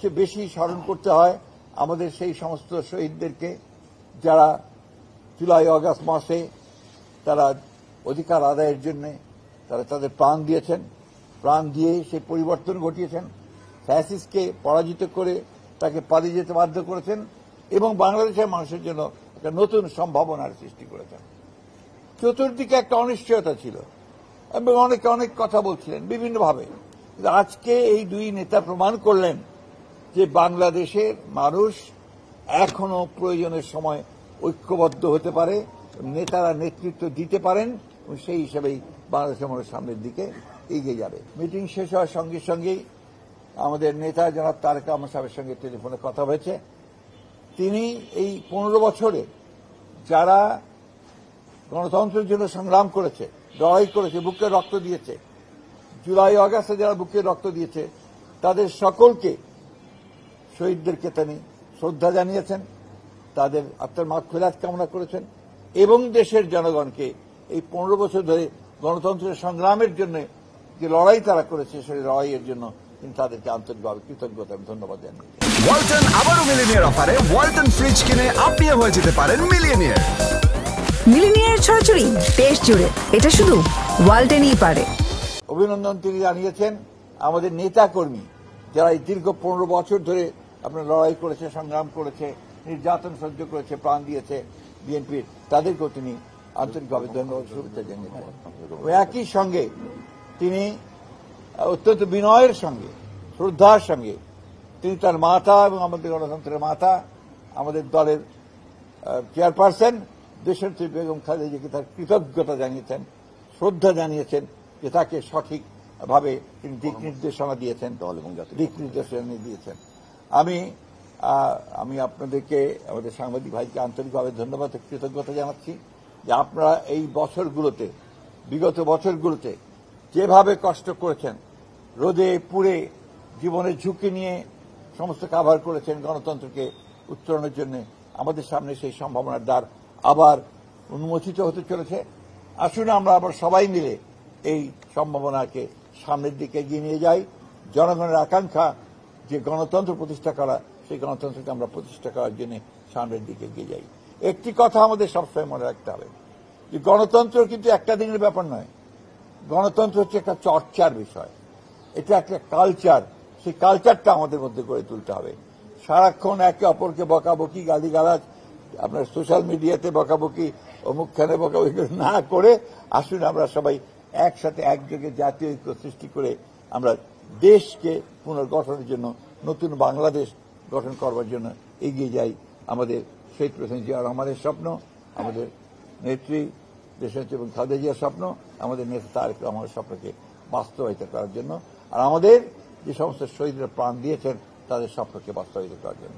সবচেয়ে বেশি স্মরণ করতে হয় আমাদের সেই সমস্ত শহীদদেরকে যারা জুলাই আগস্ট মাসে তারা অধিকার আদায়ের জন্য তারা তাদের প্রাণ দিয়েছেন, প্রাণ দিয়ে সেই পরিবর্তন ঘটিয়েছেন, ফ্যাসিস্টকে পরাজিত করে তাকে পালিয়ে যেতে বাধ্য করেছেন এবং বাংলাদেশের মানুষের জন্য একটা নতুন সম্ভাবনার সৃষ্টি করেছেন। চতুর্দিকে একটা অনিশ্চয়তা ছিল এবং অনেকে অনেক কথা বলছিলেন বিভিন্নভাবে। আজকে এই দুই নেতা প্রমাণ করলেন যে বাংলাদেশের মানুষ এখনো প্রয়োজনের সময় ঐক্যবদ্ধ হতে পারে, নেতারা নেতৃত্ব দিতে পারেন এবং সেই হিসেবেই বাংলাদেশের মানুষ সামনের দিকে এগিয়ে যাবে। মিটিং শেষ হওয়ার সঙ্গে সঙ্গেই আমাদের নেতা জনাব তারেক রহমান সাহেবের সঙ্গে টেলিফোনে কথা হয়েছে। তিনি এই 15 বছরে যারা গণতন্ত্রের জন্য সংগ্রাম করেছে, লড়াই করেছে, বুকে রক্ত দিয়েছে, জুলাই আগস্টে যারা বুকে রক্ত দিয়েছে তাদের সকলকে, শহীদদেরকে তিনি শ্রদ্ধা জানিয়েছেন, তাদের আত্মার মাগফিরাত কামনা করেছেন এবং দেশের জনগণকে এই 15 বছর ধরে গণতন্ত্রের সংগ্রামের জন্য যে লড়াই তারা করেছে সেই লড়াইয়ের জন্য তিনি তাদেরকে আন্তরিকভাবে কৃতজ্ঞতা এবং ধন্যবাদ জানান। ওয়ালটন আবারও মিলিনিয়ার অফারে ওয়ালটন ফ্রিজ কিনে আপনিও হয়ে যেতে পারেন মিলিয়নিয়ার। মিলিনিয়ার ছড়াছড়ি দেশ জুড়ে, এটা শুধু ওয়ালটনই পারে। অভিনন্দন তিনি জানিয়েছেন আমাদের নেতা কর্মী যারা এই দীর্ঘ 15 বছর ধরে আপনার লড়াই করেছে, সংগ্রাম করেছে, নির্যাতন সহ্য করেছে, প্রাণ দিয়েছে বিএনপির, তাদেরকেও তিনি আন্তরিকভাবে ধন্যবাদ শুভেচ্ছা জানিয়েছেন। একই সঙ্গে তিনি অত্যন্ত বিনয়ের সঙ্গে, শ্রদ্ধার সঙ্গে তিনি তার মাতা এবং আমাদের গণতন্ত্রের মাতা, আমাদের দলের চেয়ারপারসন দেশনেত্রী বেগম খালেদা জিয়াকে তার কৃতজ্ঞতা জানিয়েছেন, শ্রদ্ধা জানিয়েছেন যে তাকে সঠিকভাবে তিনি দিক নির্দেশনা দিয়েছেন, দল এবং দিক নির্দেশনা দিয়েছেন। আমি আপনাদেরকে, আমাদের সাংবাদিক ভাইকে আন্তরিকভাবে ধন্যবাদ কৃতজ্ঞতা জানাচ্ছি যে আপনারা এই বছরগুলোতে, বিগত বছরগুলোতে যেভাবে কষ্ট করেছেন, রোদে পুড়ে জীবনের ঝুঁকি নিয়ে সমস্ত কাভার করেছেন গণতন্ত্রকে উত্তরণের জন্য, আমাদের সামনে সেই সম্ভাবনার দ্বার আবার উন্মোচিত হতে চলেছে। আসুন আমরা আবার সবাই মিলে এই সম্ভাবনাকে সামনের দিকে এগিয়ে নিয়ে যাই। জনগণের আকাঙ্ক্ষা যে গণতন্ত্র প্রতিষ্ঠা করা, সেই গণতন্ত্রকে আমরা প্রতিষ্ঠা করার জন্য সামনের দিকে এগিয়ে যাই। একটি কথা আমাদের সবসময় মনে রাখতে হবে যে গণতন্ত্র কিন্তু একটা দিনের ব্যাপার নয়, গণতন্ত্র হচ্ছে একটা চর্চার বিষয়, এটা একটা কালচার। সেই কালচারটা আমাদের মধ্যে গড়ে তুলতে হবে। সারাক্ষণ একে অপরকে বকাবকি, গালিগালাজ, আপনার সোশ্যাল মিডিয়াতে বকাবকি, অমুকখানে বকাবকি না করে আসুন আমরা সবাই একসাথে একযোগে জাতীয় ঐক্য সৃষ্টি করে আমরা দেশকে পুনর্গঠনের জন্য, নতুন বাংলাদেশ গঠন করবার জন্য এগিয়ে যাই। আমাদের শহীদ প্রেসিডেন্ট জিয়া রহমানের স্বপ্ন, আমাদের নেত্রী দেশনেত্রী এবং খালেদা জিয়ার স্বপ্ন, আমাদের নেতা তারেক রহমানের স্বপ্নকে বাস্তবায়িত করার জন্য, আর আমাদের যে সমস্ত শহীদরা প্রাণ দিয়েছেন তাদের স্বপ্নকে বাস্তবায়িত করার জন্য।